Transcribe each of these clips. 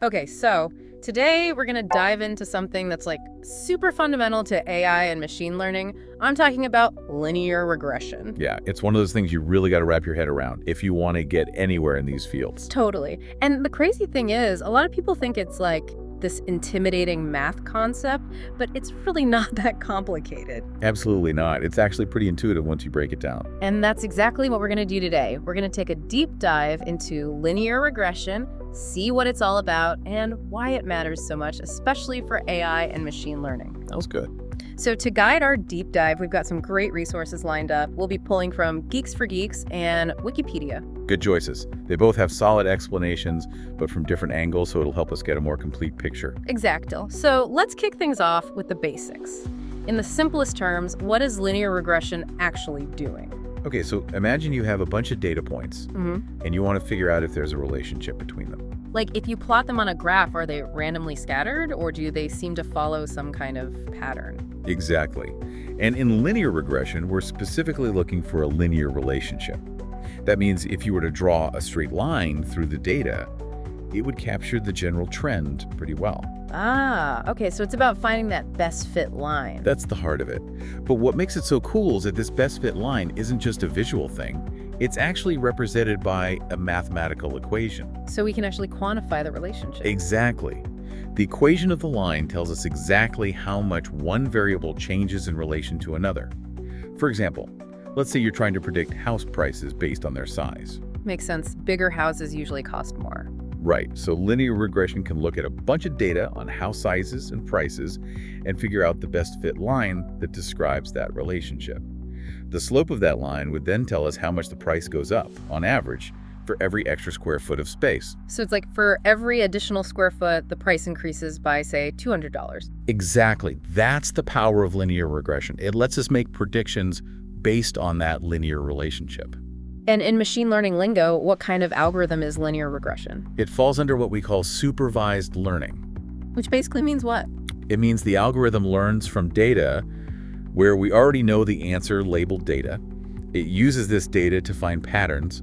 Okay, so today we're going to dive into something that's like super fundamental to AI and machine learning. I'm talking about linear regression. Yeah, it's one of those things you really got to wrap your head around if you want to get anywhere in these fields. Totally. And the crazy thing is, a lot of people think it's like this intimidating math concept, but it's really not that complicated. Absolutely not. It's actually pretty intuitive once you break it down. And that's exactly what we're going to do today. We're going to take a deep dive into linear regression, see what it's all about, and why it matters so much, especially for AI and machine learning. That was good. So to guide our deep dive, we've got some great resources lined up. We'll be pulling from Geeks for Geeks and Wikipedia. Good choices. They both have solid explanations, but from different angles, so it'll help us get a more complete picture. Exacto. So let's kick things off with the basics. In the simplest terms, what is linear regression actually doing? Okay, so imagine you have a bunch of data points, and you want to figure out if there's a relationship between them. Like if you plot them on a graph, are they randomly scattered, or do they seem to follow some kind of pattern? Exactly. And in linear regression, we're specifically looking for a linear relationship. That means if you were to draw a straight line through the data, it would capture the general trend pretty well. Ah, okay, so it's about finding that best fit line. That's the heart of it. But what makes it so cool is that this best fit line isn't just a visual thing. It's actually represented by a mathematical equation. So we can actually quantify the relationship. Exactly. The equation of the line tells us exactly how much one variable changes in relation to another. For example, let's say you're trying to predict house prices based on their size. Makes sense. Bigger houses usually cost more. Right, so linear regression can look at a bunch of data on house sizes and prices and figure out the best fit line that describes that relationship. The slope of that line would then tell us how much the price goes up, on average, for every extra square foot of space. So it's like for every additional square foot, the price increases by, say, $200. Exactly. That's the power of linear regression. It lets us make predictions based on that linear relationship. And in machine learning lingo, what kind of algorithm is linear regression? It falls under what we call supervised learning. Which basically means what? It means the algorithm learns from data where we already know the answer labeled data. It uses this data to find patterns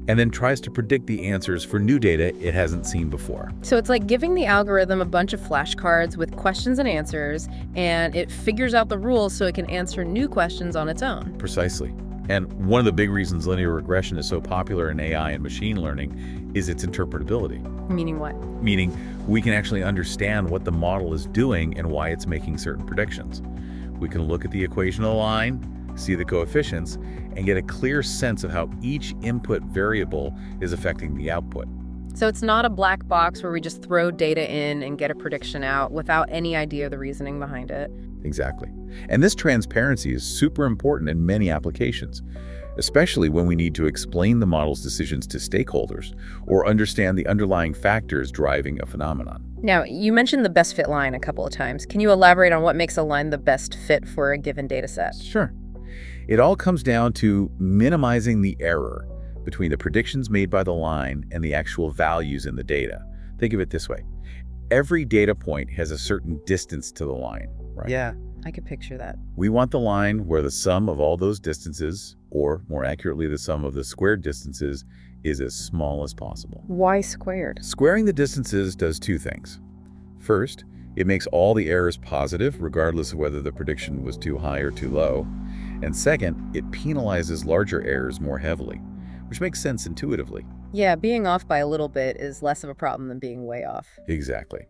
and then tries to predict the answers for new data it hasn't seen before. So it's like giving the algorithm a bunch of flashcards with questions and answers, and it figures out the rules so it can answer new questions on its own. Precisely. And one of the big reasons linear regression is so popular in AI and machine learning is its interpretability. Meaning what? Meaning we can actually understand what the model is doing and why it's making certain predictions. We can look at the equation of the line, see the coefficients, and get a clear sense of how each input variable is affecting the output. So it's not a black box where we just throw data in and get a prediction out without any idea of the reasoning behind it. Exactly. And this transparency is super important in many applications, especially when we need to explain the model's decisions to stakeholders or understand the underlying factors driving a phenomenon. Now, you mentioned the best fit line a couple of times. Can you elaborate on what makes a line the best fit for a given data set? Sure. It all comes down to minimizing the error between the predictions made by the line and the actual values in the data. Think of it this way. Every data point has a certain distance to the line, right? Yeah, I could picture that. We want the line where the sum of all those distances, or more accurately, the sum of the squared distances, is as small as possible. Why squared? Squaring the distances does two things. First, it makes all the errors positive, regardless of whether the prediction was too high or too low. And second, it penalizes larger errors more heavily, which makes sense intuitively. Yeah, being off by a little bit is less of a problem than being way off. Exactly.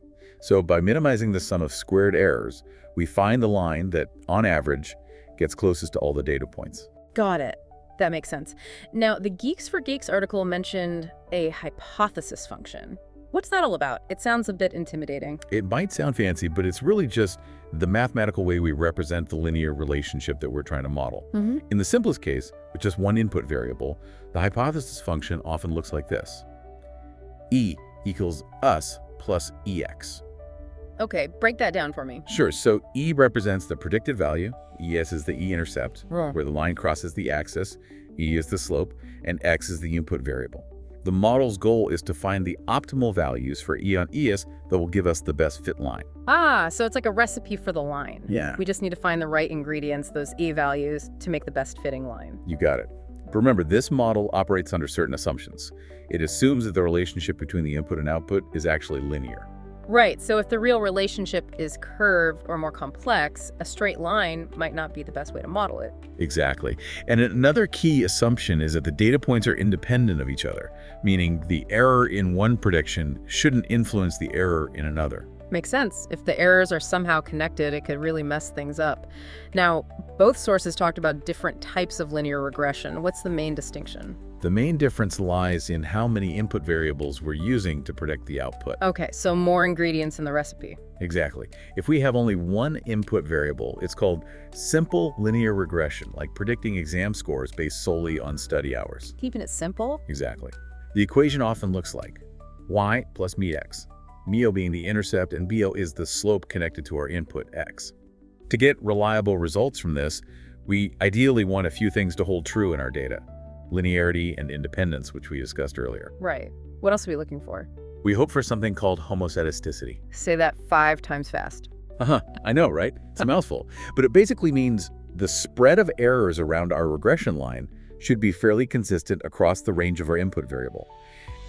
So by minimizing the sum of squared errors, we find the line that, on average, gets closest to all the data points. Got it. That makes sense. Now, the Geeks for Geeks article mentioned a hypothesis function. What's that all about? It sounds a bit intimidating. It might sound fancy, but it's really just the mathematical way we represent the linear relationship that we're trying to model. In the simplest case, with just one input variable, the hypothesis function often looks like this. E equals us plus EX. Okay, break that down for me. Sure, so E represents the predicted value, ES is the E-intercept, Yeah. where the line crosses the axis, E is the slope, and X is the input variable. The model's goal is to find the optimal values for E on ES that will give us the best fit line. Ah, so it's like a recipe for the line. Yeah. We just need to find the right ingredients, those E values, to make the best fitting line. You got it. Remember, this model operates under certain assumptions. It assumes that the relationship between the input and output is actually linear. Right, so if the real relationship is curved or more complex, a straight line might not be the best way to model it. Exactly. And another key assumption is that the data points are independent of each other, meaning the error in one prediction shouldn't influence the error in another. Makes sense. If the errors are somehow connected, it could really mess things up. Now, both sources talked about different types of linear regression. What's the main distinction? The main difference lies in how many input variables we're using to predict the output. Okay, so more ingredients in the recipe. Exactly. If we have only one input variable, it's called simple linear regression, like predicting exam scores based solely on study hours. Keeping it simple? Exactly. The equation often looks like y plus mean x, mio being the intercept and bo is the slope connected to our input x. To get reliable results from this, we ideally want a few things to hold true in our data: linearity and independence, which we discussed earlier. Right. What else are we looking for? We hope for something called homoscedasticity. Say that 5 times fast. I know, right? It's a mouthful. But it basically means the spread of errors around our regression line should be fairly consistent across the range of our input variable.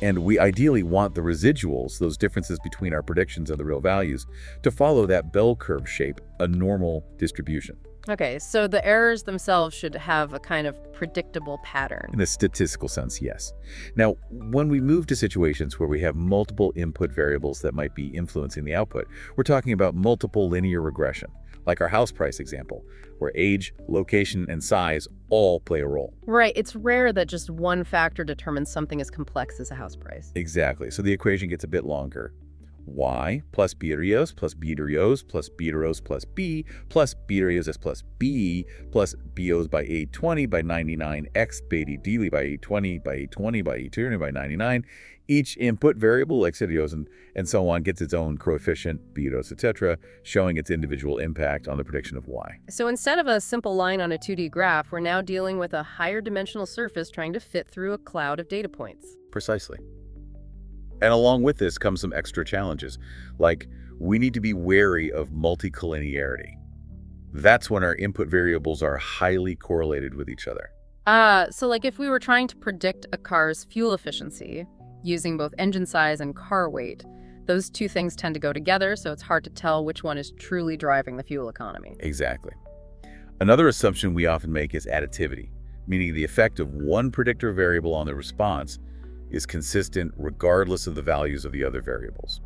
And we ideally want the residuals, those differences between our predictions and the real values, to follow that bell curve shape, a normal distribution. Okay, so the errors themselves should have a kind of predictable pattern. In a statistical sense, yes. Now, when we move to situations where we have multiple input variables that might be influencing the output, we're talking about multiple linear regression, like our house price example, where age, location, and size all play a role. Right, it's rare that just one factor determines something as complex as a house price. Exactly, so the equation gets a bit longer. Y plus beta rhos plus beta rhos plus beta rhos plus B plus beta rhos plus B plus BOs by 820 by 99 X beta D by 820 by 820 by 820 by 99. Each input variable, like CDOs and so on, gets its own coefficient, betas, etc., showing its individual impact on the prediction of Y. So instead of a simple line on a 2D graph, we're now dealing with a higher dimensional surface trying to fit through a cloud of data points. Precisely. And along with this comes some extra challenges, like we need to be wary of multicollinearity. That's when our input variables are highly correlated with each other. So like if we were trying to predict a car's fuel efficiency using both engine size and car weight, those two things tend to go together, so it's hard to tell which one is truly driving the fuel economy. Exactly. Another assumption we often make is additivity, meaning the effect of one predictor variable on the response is consistent regardless of the values of the other variables.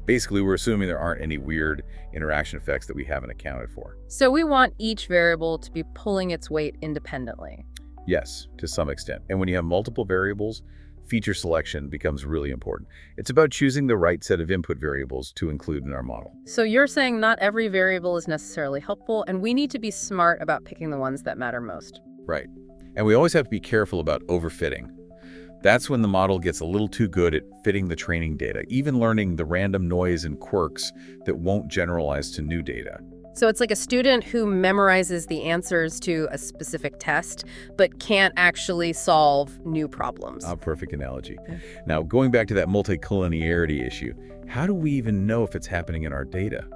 Basically, we're assuming there aren't any weird interaction effects that we haven't accounted for. So we want each variable to be pulling its weight independently. Yes, to some extent. And when you have multiple variables, feature selection becomes really important. It's about choosing the right set of input variables to include in our model. So you're saying not every variable is necessarily helpful, and we need to be smart about picking the ones that matter most. Right. And we always have to be careful about overfitting. That's when the model gets a little too good at fitting the training data, even learning the random noise and quirks that won't generalize to new data. So it's like a student who memorizes the answers to a specific test, but can't actually solve new problems. A perfect analogy. Okay. Now, going back to that multicollinearity issue, how do we even know if it's happening in our data?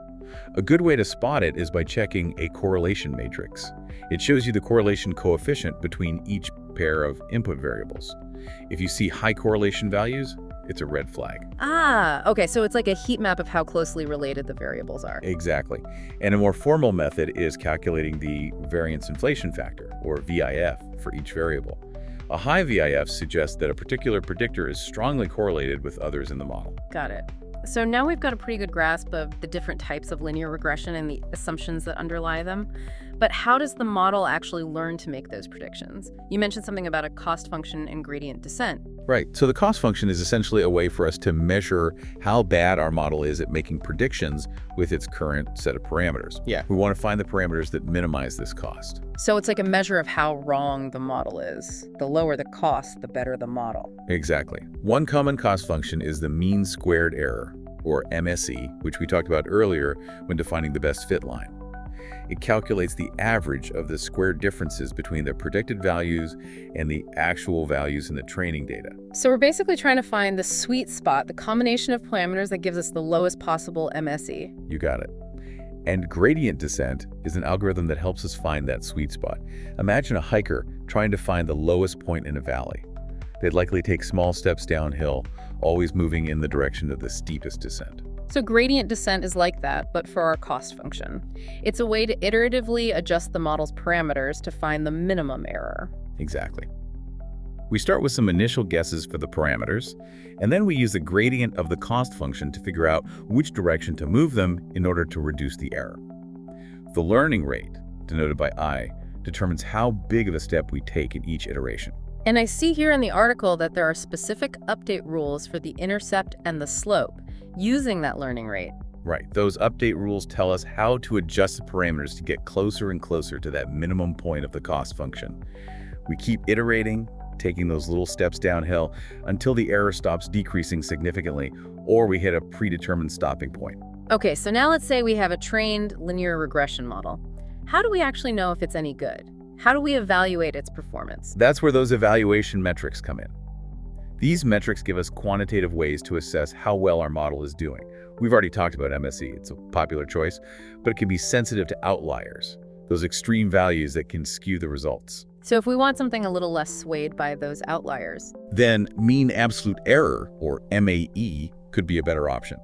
A good way to spot it is by checking a correlation matrix. It shows you the correlation coefficient between each pair of input variables. If you see high correlation values, it's a red flag. Okay, so it's like a heat map of how closely related the variables are. Exactly. And a more formal method is calculating the variance inflation factor, or VIF, for each variable. A high VIF suggests that a particular predictor is strongly correlated with others in the model. Got it. So now we've got a pretty good grasp of the different types of linear regression and the assumptions that underlie them. But how does the model actually learn to make those predictions? You mentioned something about a cost function and gradient descent. Right. So the cost function is essentially a way for us to measure how bad our model is at making predictions with its current set of parameters. Yeah. We want to find the parameters that minimize this cost. So it's like a measure of how wrong the model is. The lower the cost, the better the model. Exactly. One common cost function is the mean squared error, or MSE, which we talked about earlier when defining the best fit line. It calculates the average of the squared differences between the predicted values and the actual values in the training data. So we're basically trying to find the sweet spot, the combination of parameters that gives us the lowest possible MSE. You got it. And gradient descent is an algorithm that helps us find that sweet spot. Imagine a hiker trying to find the lowest point in a valley. They'd likely take small steps downhill, always moving in the direction of the steepest descent. So gradient descent is like that, but for our cost function. It's a way to iteratively adjust the model's parameters to find the minimum error. Exactly. We start with some initial guesses for the parameters, and then we use the gradient of the cost function to figure out which direction to move them in order to reduce the error. The learning rate, denoted by I, determines how big of a step we take in each iteration. And I see here in the article that there are specific update rules for the intercept and the slope using that learning rate. Right. Those update rules tell us how to adjust the parameters to get closer and closer to that minimum point of the cost function. We keep iterating, taking those little steps downhill until the error stops decreasing significantly, or we hit a predetermined stopping point. Okay, so now let's say we have a trained linear regression model. How do we actually know if it's any good? How do we evaluate its performance? That's where those evaluation metrics come in. These metrics give us quantitative ways to assess how well our model is doing. We've already talked about MSE. It's a popular choice, but it can be sensitive to outliers, those extreme values that can skew the results. So if we want something a little less swayed by those outliers, then mean absolute error, or MAE, could be a better option.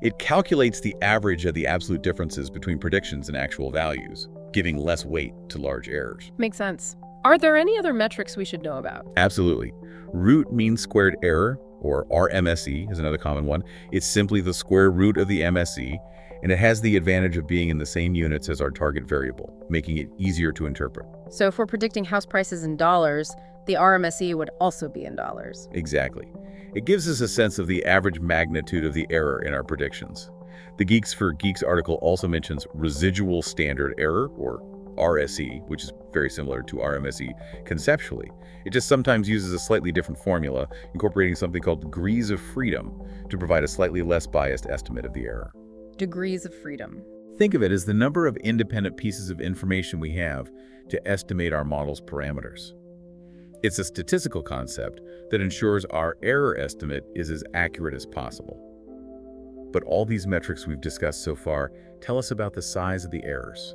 It calculates the average of the absolute differences between predictions and actual values, giving less weight to large errors. makes sense. Are there any other metrics we should know about? Absolutely. Root mean squared error, or RMSE, is another common one. It's simply the square root of the MSE, and it has the advantage of being in the same units as our target variable, making it easier to interpret. So if we're predicting house prices in dollars, the RMSE would also be in dollars. Exactly. It gives us a sense of the average magnitude of the error in our predictions. The Geeks for Geeks article also mentions residual standard error, or RSE, which is very similar to RMSE conceptually. It just sometimes uses a slightly different formula, incorporating something called degrees of freedom to provide a slightly less biased estimate of the error. Degrees of freedom. Think of it as the number of independent pieces of information we have to estimate our model's parameters. It's a statistical concept that ensures our error estimate is as accurate as possible. But all these metrics we've discussed so far tell us about the size of the errors.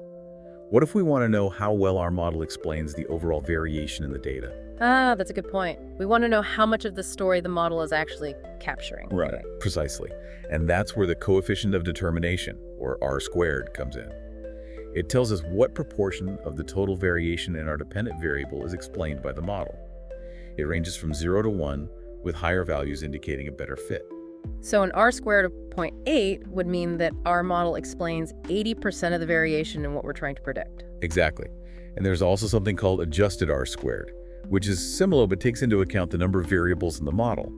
What if we want to know how well our model explains the overall variation in the data? Ah, that's a good point. We want to know how much of the story the model is actually capturing. Right. Precisely. And that's where the coefficient of determination, or R squared, comes in. It tells us what proportion of the total variation in our dependent variable is explained by the model. It ranges from 0 to 1, with higher values indicating a better fit. So an R squared of 0.8 would mean that our model explains 80% of the variation in what we're trying to predict. Exactly. And there's also something called adjusted R squared, which is similar but takes into account the number of variables in the model.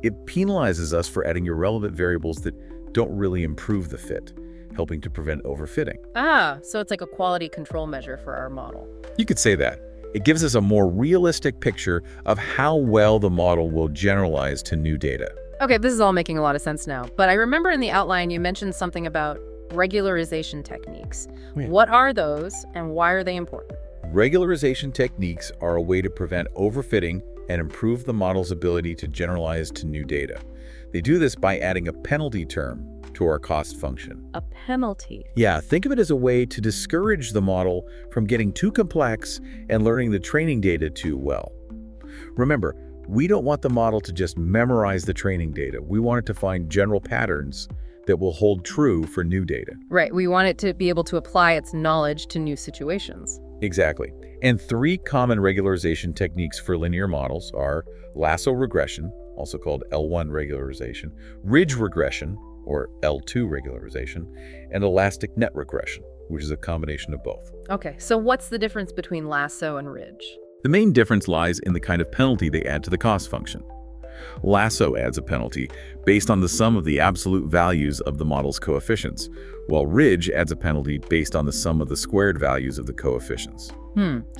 It penalizes us for adding irrelevant variables that don't really improve the fit, helping to prevent overfitting. Ah, so it's like a quality control measure for our model. You could say that. It gives us a more realistic picture of how well the model will generalize to new data. Okay, this is all making a lot of sense now. But I remember in the outline you mentioned something about regularization techniques. Yeah. What are those and why are they important? Regularization techniques are a way to prevent overfitting and improve the model's ability to generalize to new data. They do this by adding a penalty term to our cost function. A penalty. Yeah, think of it as a way to discourage the model from getting too complex and learning the training data too well. Remember, we don't want the model to just memorize the training data. We want it to find general patterns that will hold true for new data. Right, we want it to be able to apply its knowledge to new situations. Exactly. And 3 common regularization techniques for linear models are lasso regression, also called L1 regularization, ridge regression, or L2 regularization, and elastic net regression, which is a combination of both. Okay, so what's the difference between lasso and ridge? The main difference lies in the kind of penalty they add to the cost function. Lasso adds a penalty based on the sum of the absolute values of the model's coefficients, while ridge adds a penalty based on the sum of the squared values of the coefficients.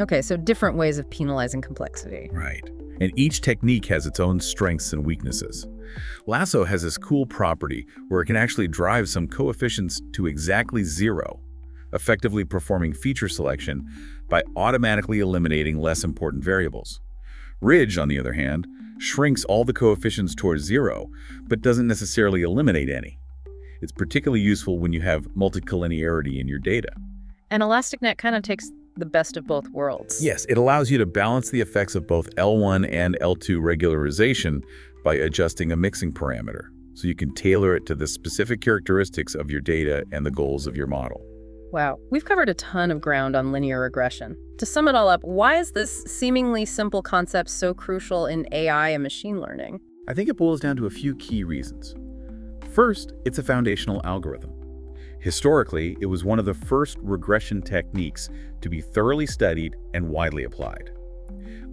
Okay, so different ways of penalizing complexity. Right. And each technique has its own strengths and weaknesses. Lasso has this cool property where it can actually drive some coefficients to exactly 0, effectively performing feature selection by automatically eliminating less important variables. Ridge, on the other hand, shrinks all the coefficients towards 0, but doesn't necessarily eliminate any. It's particularly useful when you have multicollinearity in your data. And ElasticNet kind of takes the best of both worlds. Yes, it allows you to balance the effects of both L1 and L2 regularization by adjusting a mixing parameter, so you can tailor it to the specific characteristics of your data and the goals of your model. Wow, we've covered a ton of ground on linear regression. To sum it all up, why is this seemingly simple concept so crucial in AI and machine learning? I think it boils down to a few key reasons. First, it's a foundational algorithm. Historically, it was one of the first regression techniques to be thoroughly studied and widely applied.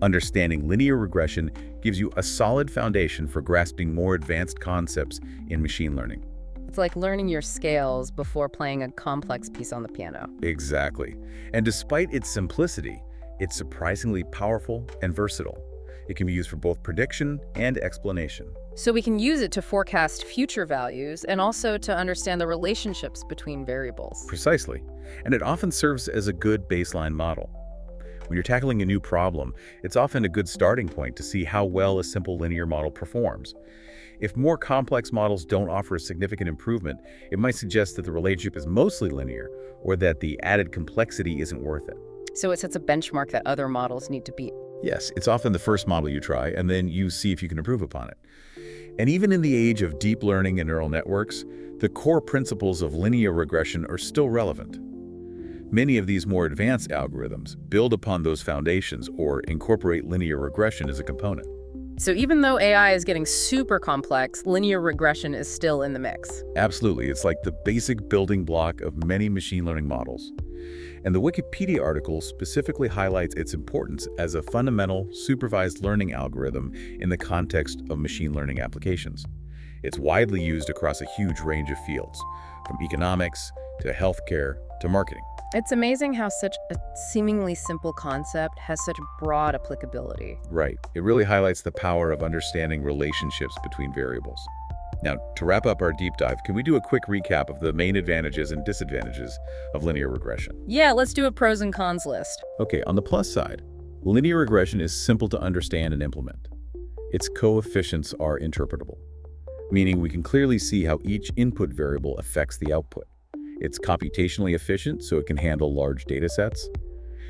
Understanding linear regression gives you a solid foundation for grasping more advanced concepts in machine learning. It's like learning your scales before playing a complex piece on the piano. Exactly. And despite its simplicity, it's surprisingly powerful and versatile. It can be used for both prediction and explanation. So we can use it to forecast future values and also to understand the relationships between variables. Precisely. And it often serves as a good baseline model. When you're tackling a new problem, it's often a good starting point to see how well a simple linear model performs. If more complex models don't offer a significant improvement, it might suggest that the relationship is mostly linear or that the added complexity isn't worth it. So it sets a benchmark that other models need to beat. Yes, it's often the first model you try, and then you see if you can improve upon it. And even in the age of deep learning and neural networks, the core principles of linear regression are still relevant. Many of these more advanced algorithms build upon those foundations or incorporate linear regression as a component. So even though AI is getting super complex, linear regression is still in the mix. Absolutely, it's like the basic building block of many machine learning models. And the Wikipedia article specifically highlights its importance as a fundamental supervised learning algorithm in the context of machine learning applications. It's widely used across a huge range of fields, from economics to healthcare to marketing. It's amazing how such a seemingly simple concept has such broad applicability. Right. It really highlights the power of understanding relationships between variables. Now, to wrap up our deep dive, can we do a quick recap of the main advantages and disadvantages of linear regression? Yeah, let's do a pros and cons list. Okay, on the plus side, linear regression is simple to understand and implement. Its coefficients are interpretable, meaning we can clearly see how each input variable affects the output. It's computationally efficient, so it can handle large data sets.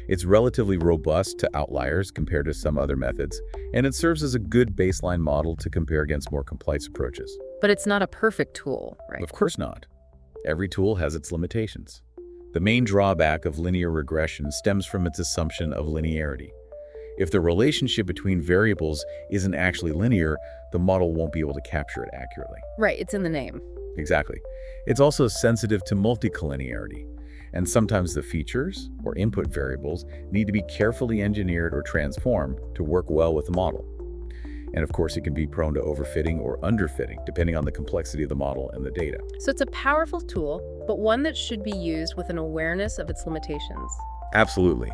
It's relatively robust to outliers compared to some other methods, and it serves as a good baseline model to compare against more complex approaches. But it's not a perfect tool, right? Of course not. Every tool has its limitations. The main drawback of linear regression stems from its assumption of linearity. If the relationship between variables isn't actually linear, the model won't be able to capture it accurately. Right, it's in the name. Exactly. It's also sensitive to multicollinearity, and sometimes the features or input variables need to be carefully engineered or transformed to work well with the model. And of course, it can be prone to overfitting or underfitting, depending on the complexity of the model and the data. So it's a powerful tool, but one that should be used with an awareness of its limitations. Absolutely.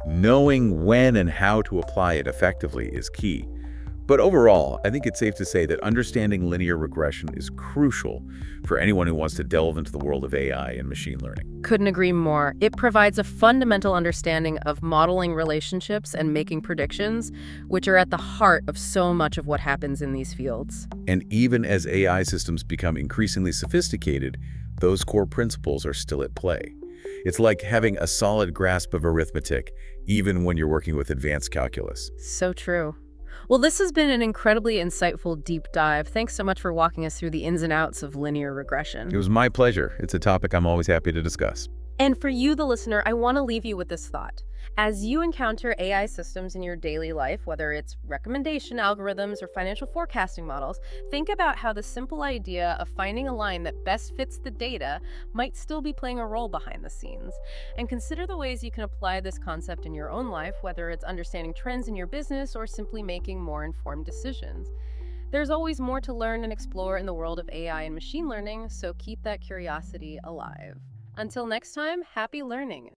Knowing when and how to apply it effectively is key. But overall, I think it's safe to say that understanding linear regression is crucial for anyone who wants to delve into the world of AI and machine learning. Couldn't agree more. It provides a fundamental understanding of modeling relationships and making predictions, which are at the heart of so much of what happens in these fields. And even as AI systems become increasingly sophisticated, those core principles are still at play. It's like having a solid grasp of arithmetic, even when you're working with advanced calculus. So true. Well, this has been an incredibly insightful deep dive. Thanks so much for walking us through the ins and outs of linear regression. It was my pleasure. It's a topic I'm always happy to discuss. And for you, the listener, I want to leave you with this thought. As you encounter AI systems in your daily life, whether it's recommendation algorithms or financial forecasting models, think about how the simple idea of finding a line that best fits the data might still be playing a role behind the scenes. And consider the ways you can apply this concept in your own life, whether it's understanding trends in your business or simply making more informed decisions. There's always more to learn and explore in the world of AI and machine learning, so keep that curiosity alive. Until next time, happy learning.